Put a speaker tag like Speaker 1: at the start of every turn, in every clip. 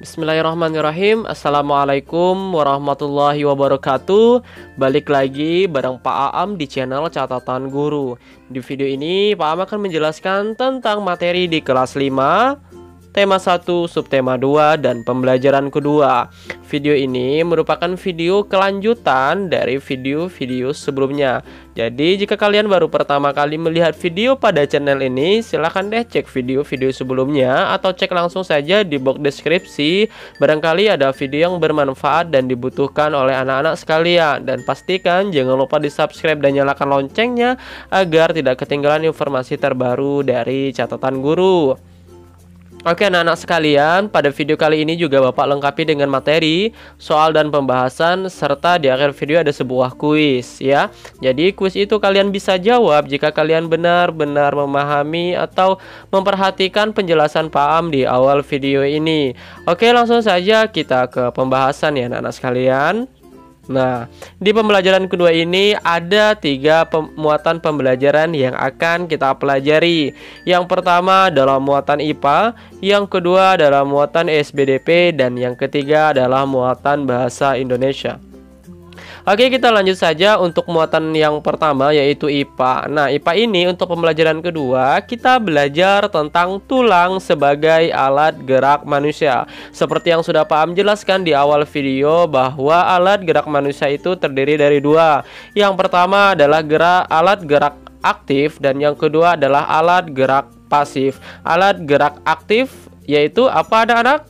Speaker 1: Bismillahirrahmanirrahim. Assalamualaikum warahmatullahi wabarakatuh. Balik lagi bareng Pak Aam di channel Catatan Guru. Di video ini Pak Aam akan menjelaskan tentang materi di kelas 5, tema 1, subtema 2, dan pembelajaran kedua. Video ini merupakan video kelanjutan dari video-video sebelumnya. Jadi jika kalian baru pertama kali melihat video pada channel ini, silahkan deh cek video-video sebelumnya atau cek langsung saja di box deskripsi. Barangkali ada video yang bermanfaat dan dibutuhkan oleh anak-anak sekalian. Dan pastikan jangan lupa di subscribe dan nyalakan loncengnya agar tidak ketinggalan informasi terbaru dari Catatan Guru. Oke anak-anak sekalian, pada video kali ini juga Bapak lengkapi dengan materi, soal dan pembahasan, serta di akhir video ada sebuah kuis ya. Jadi kuis itu kalian bisa jawab jika kalian benar-benar memahami atau memperhatikan penjelasan Pak Aam di awal video ini. Oke, langsung saja kita ke pembahasan ya anak-anak sekalian. Nah, di pembelajaran kedua ini ada 3 muatan pembelajaran yang akan kita pelajari. Yang pertama adalah muatan IPA, yang kedua adalah muatan SBDP, dan yang ketiga adalah muatan bahasa Indonesia. Oke, kita lanjut saja untuk muatan yang pertama yaitu IPA. Nah, IPA ini untuk pembelajaran kedua kita belajar tentang tulang sebagai alat gerak manusia. Seperti yang sudah Pak Aam jelaskan di awal video bahwa alat gerak manusia itu terdiri dari 2. Yang pertama adalah alat gerak aktif dan yang kedua adalah alat gerak pasif. Alat gerak aktif yaitu apa anak-anak?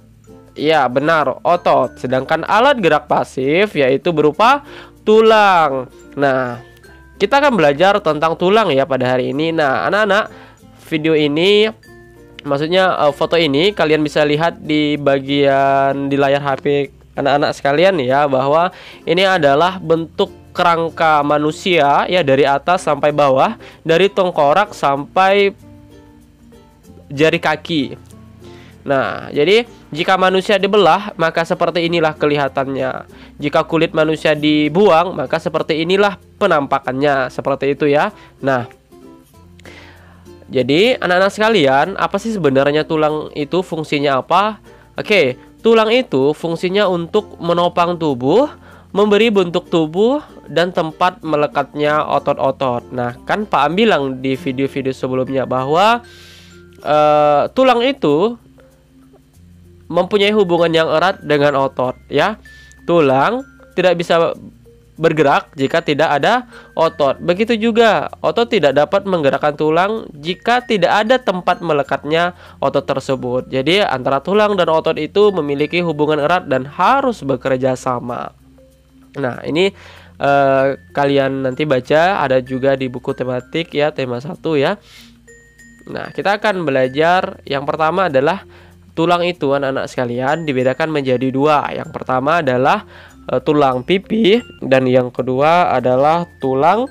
Speaker 1: Ya benar, otot. Sedangkan alat gerak pasif yaitu berupa tulang. Nah, kita akan belajar tentang tulang ya pada hari ini. Nah anak-anak, video ini maksudnya foto ini kalian bisa lihat di bagian di layar HP anak-anak sekalian ya, bahwa ini adalah bentuk kerangka manusia ya, dari atas sampai bawah, dari tengkorak sampai jari kaki. Nah, jadi jika manusia dibelah, maka seperti inilah kelihatannya. Jika kulit manusia dibuang, maka seperti inilah penampakannya. Seperti itu ya. Nah, jadi anak-anak sekalian, apa sih sebenarnya tulang itu, fungsinya apa? Oke, tulang itu fungsinya untuk menopang tubuh, memberi bentuk tubuh, dan tempat melekatnya otot-otot. Nah, kan Pak Aam bilang di video-video sebelumnya bahwa tulang itu mempunyai hubungan yang erat dengan otot ya. Tulang tidak bisa bergerak jika tidak ada otot. Begitu juga otot tidak dapat menggerakkan tulang jika tidak ada tempat melekatnya otot tersebut. Jadi antara tulang dan otot itu memiliki hubungan erat dan harus bekerja sama. Nah, ini kalian nanti baca, ada juga di buku tematik ya, tema 1 ya. Nah, kita akan belajar yang pertama adalah tulang itu anak-anak sekalian dibedakan menjadi 2. Yang pertama adalah tulang pipi dan yang kedua adalah tulang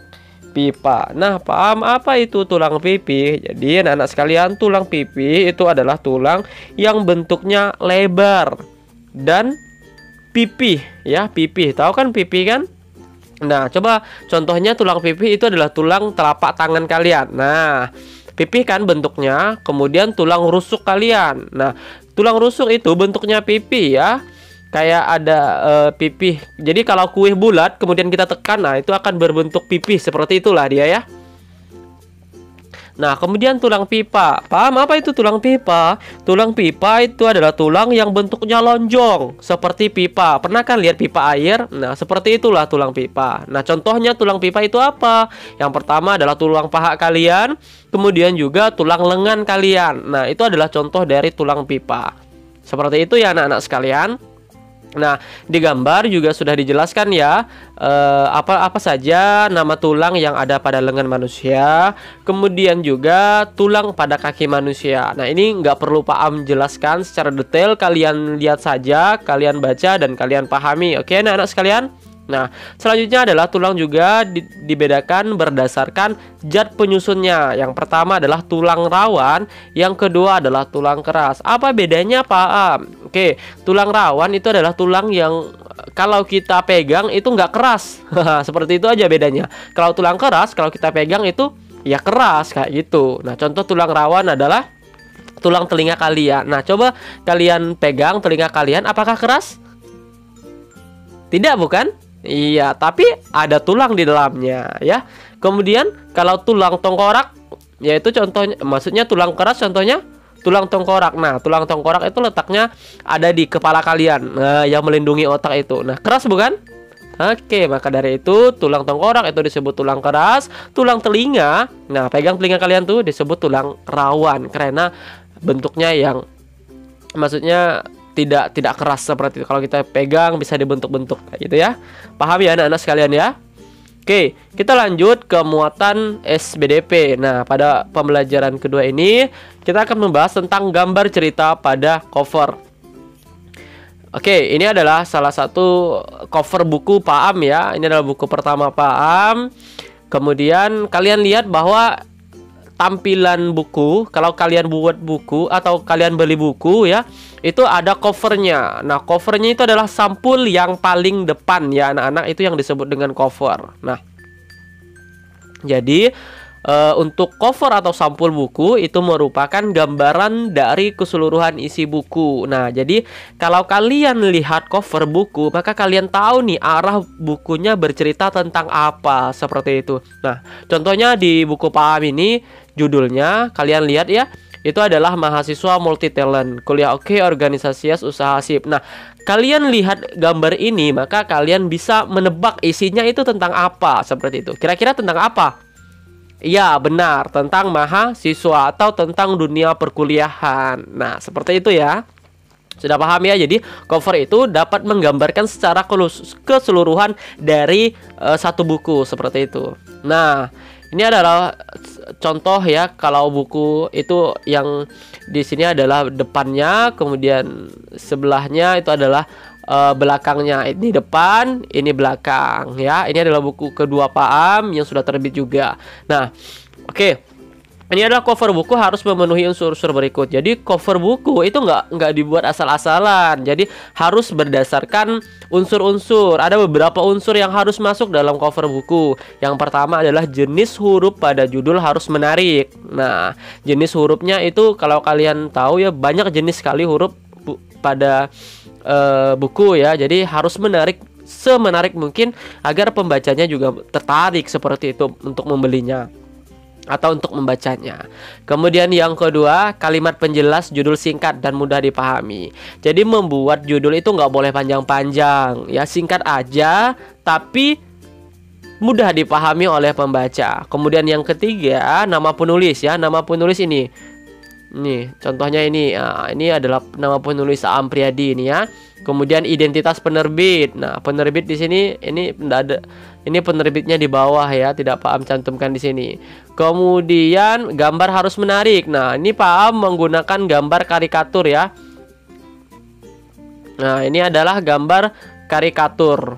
Speaker 1: pipa. Nah, Pak Aam, apa itu tulang pipi? Jadi anak-anak sekalian, tulang pipi itu adalah tulang yang bentuknya lebar dan pipih ya, pipih. Tahu kan pipih kan? Nah, coba contohnya tulang pipi itu adalah tulang telapak tangan kalian. Nah, pipih kan bentuknya, kemudian tulang rusuk kalian. Nah, tulang rusuk itu bentuknya pipih ya, kayak ada pipih. Jadi kalau kue bulat kemudian kita tekan, nah itu akan berbentuk pipih, seperti itulah dia ya. Nah, kemudian tulang pipa. Paham apa itu tulang pipa? Tulang pipa itu adalah tulang yang bentuknya lonjong seperti pipa. Pernah kan lihat pipa air? Nah, seperti itulah tulang pipa. Nah, contohnya tulang pipa itu apa? Yang pertama adalah tulang paha kalian, kemudian juga tulang lengan kalian. Nah, itu adalah contoh dari tulang pipa. Seperti itu ya anak-anak sekalian. Nah, di gambar juga sudah dijelaskan ya apa saja nama tulang yang ada pada lengan manusia, kemudian juga tulang pada kaki manusia. Nah, ini nggak perlu Pak Aam jelaskan secara detail, kalian lihat saja, kalian baca dan kalian pahami. Oke, anak-anak sekalian. Nah, selanjutnya adalah tulang juga dibedakan berdasarkan zat penyusunnya. Yang pertama adalah tulang rawan, yang kedua adalah tulang keras. Apa bedanya Pak Aam? Oke, tulang rawan itu adalah tulang yang kalau kita pegang itu nggak keras. Seperti itu aja bedanya. Kalau tulang keras, kalau kita pegang itu ya keras kayak gitu. Nah, contoh tulang rawan adalah tulang telinga kalian. Nah, coba kalian pegang telinga kalian, apakah keras? Tidak, bukan? Iya, tapi ada tulang di dalamnya ya. Kemudian kalau tulang tengkorak, yaitu contohnya, maksudnya tulang keras, contohnya tulang tengkorak. Nah, tulang tengkorak itu letaknya ada di kepala kalian. Nah, yang melindungi otak itu. Nah, keras bukan? Oke, maka dari itu tulang tengkorak itu disebut tulang keras. Tulang telinga, nah pegang telinga kalian tuh disebut tulang rawan karena bentuknya yang maksudnya tidak keras seperti itu. Kalau kita pegang bisa dibentuk-bentuk gitu ya. Paham ya anak-anak sekalian ya? Oke, kita lanjut ke muatan SBDP. Nah, pada pembelajaran kedua ini kita akan membahas tentang gambar cerita pada cover. Oke, ini adalah salah satu cover buku Pak Am ya. Ini adalah buku pertama Pak Am. Kemudian kalian lihat bahwa tampilan buku, kalau kalian buat buku atau kalian beli buku ya, itu ada covernya. Nah, covernya itu adalah sampul yang paling depan ya anak-anak, itu yang disebut dengan cover. Nah, jadi untuk cover atau sampul buku itu merupakan gambaran dari keseluruhan isi buku. Nah, jadi kalau kalian lihat cover buku, maka kalian tahu nih arah bukunya bercerita tentang apa, seperti itu. Nah, contohnya di buku Pak Am ini judulnya kalian lihat ya, itu adalah mahasiswa multi talent, kuliah oke, organisasi usaha sip. Nah, kalian lihat gambar ini, maka kalian bisa menebak isinya itu tentang apa, seperti itu. Kira-kira tentang apa? Iya, benar, tentang mahasiswa atau tentang dunia perkuliahan. Nah, seperti itu ya. Sudah paham ya? Jadi cover itu dapat menggambarkan secara keseluruhan dari satu buku, seperti itu. Nah, ini adalah contoh ya, kalau buku itu yang di sini adalah depannya, kemudian sebelahnya itu adalah belakangnya. Ini depan, ini belakang ya. Ini adalah buku kedua Pak Am yang sudah terbit juga. Nah, oke. Ini adalah cover buku harus memenuhi unsur-unsur berikut. Jadi cover buku itu nggak dibuat asal-asalan. Jadi harus berdasarkan unsur-unsur. Ada beberapa unsur yang harus masuk dalam cover buku. Yang pertama adalah jenis huruf pada judul harus menarik. Nah, jenis hurufnya itu kalau kalian tahu ya, banyak jenis sekali huruf pada buku ya. Jadi harus menarik, semenarik mungkin agar pembacanya juga tertarik seperti itu untuk membelinya atau untuk membacanya. Kemudian yang kedua, kalimat penjelas judul singkat dan mudah dipahami. Jadi membuat judul itu nggak boleh panjang-panjang ya, singkat aja tapi mudah dipahami oleh pembaca. Kemudian yang ketiga, nama penulis ya. Nama penulis ini contohnya ini. Ini adalah nama penulis Aam Priadi ini ya. Kemudian identitas penerbit. Nah, penerbit di sini ini tidak ada. Ini penerbitnya di bawah ya, tidak Pak Am cantumkan di sini. Kemudian gambar harus menarik. Nah, ini Pak Am menggunakan gambar karikatur ya. Nah, ini adalah gambar karikatur.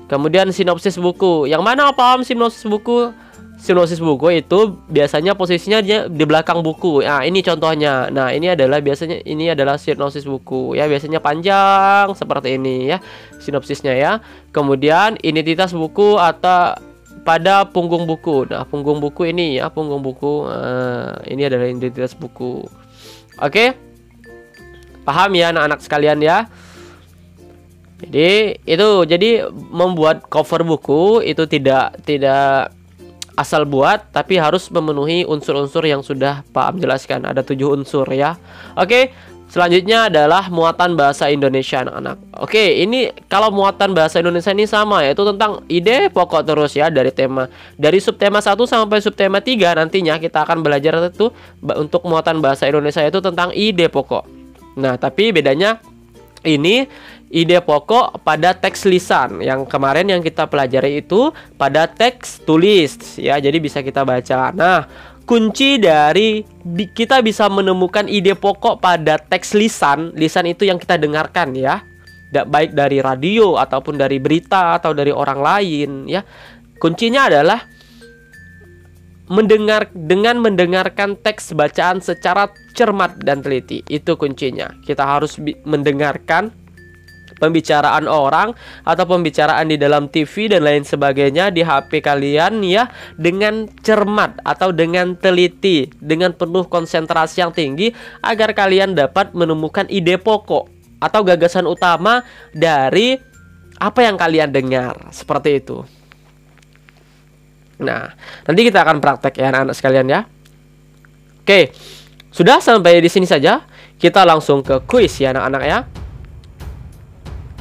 Speaker 1: Kemudian sinopsis buku. Yang mana Pak Am sinopsis buku? Sinopsis buku itu biasanya posisinya dia di belakang buku. Nah, ini contohnya. Nah, ini adalah biasanya ini adalah sinopsis buku ya, biasanya panjang seperti ini ya sinopsisnya ya. Kemudian identitas buku atau pada punggung buku. Nah, punggung buku ini ya, punggung buku. Ini adalah identitas buku. Oke? Paham ya anak-anak sekalian ya? Jadi membuat cover buku itu tidak asal buat, tapi harus memenuhi unsur-unsur yang sudah Pak Am jelaskan. Ada 7 unsur ya. Oke, selanjutnya adalah muatan bahasa Indonesia anak-anak. Oke, ini kalau muatan bahasa Indonesia ini sama, yaitu tentang ide pokok terus ya, dari subtema 1 sampai subtema 3 nantinya kita akan belajar itu untuk muatan bahasa Indonesia itu tentang ide pokok. Nah, tapi bedanya ini ide pokok pada teks lisan. Yang kemarin yang kita pelajari itu pada teks tulis ya, jadi bisa kita baca. Nah, kunci dari kita bisa menemukan ide pokok pada teks lisan itu yang kita dengarkan ya, baik dari radio ataupun dari berita atau dari orang lain ya. Kuncinya adalah mendengarkan teks bacaan secara cermat dan teliti. Itu kuncinya. Kita harus mendengarkan pembicaraan orang atau pembicaraan di dalam TV dan lain sebagainya di HP kalian ya, dengan cermat atau dengan teliti, dengan penuh konsentrasi yang tinggi, agar kalian dapat menemukan ide pokok atau gagasan utama dari apa yang kalian dengar, seperti itu. Nah, nanti kita akan praktek ya anak-anak sekalian ya. Oke, sudah sampai di sini saja. Kita langsung ke kuis ya anak-anak ya.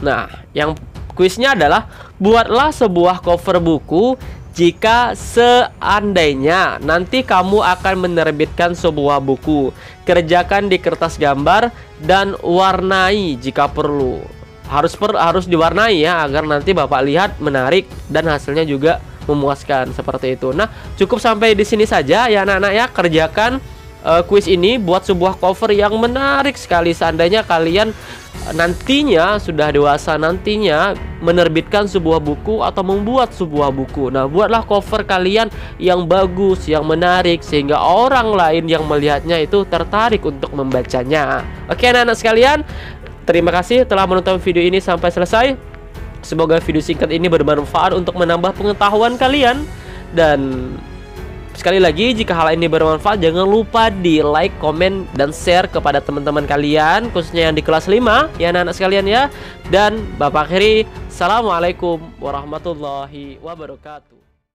Speaker 1: Nah, yang kuisnya adalah buatlah sebuah cover buku jika seandainya nanti kamu akan menerbitkan sebuah buku. Kerjakan di kertas gambar dan warnai jika perlu. Harus diwarnai ya, agar nanti Bapak lihat menarik dan hasilnya juga memuaskan, seperti itu. Nah, cukup sampai di sini saja ya anak-anak ya. Kerjakan kuis ini, buat sebuah cover yang menarik sekali. Seandainya kalian nantinya sudah dewasa, nantinya menerbitkan sebuah buku atau membuat sebuah buku. Nah, buatlah cover kalian yang bagus, yang menarik, sehingga orang lain yang melihatnya itu tertarik untuk membacanya. Oke anak-anak sekalian, terima kasih telah menonton video ini sampai selesai. Semoga video singkat ini bermanfaat untuk menambah pengetahuan kalian. Dan sekali lagi, jika hal ini bermanfaat, jangan lupa di like, komen, dan share kepada teman-teman kalian, khususnya yang di kelas 5 ya anak-anak sekalian ya. Dan Bapak akhiri, assalamualaikum warahmatullahi wabarakatuh.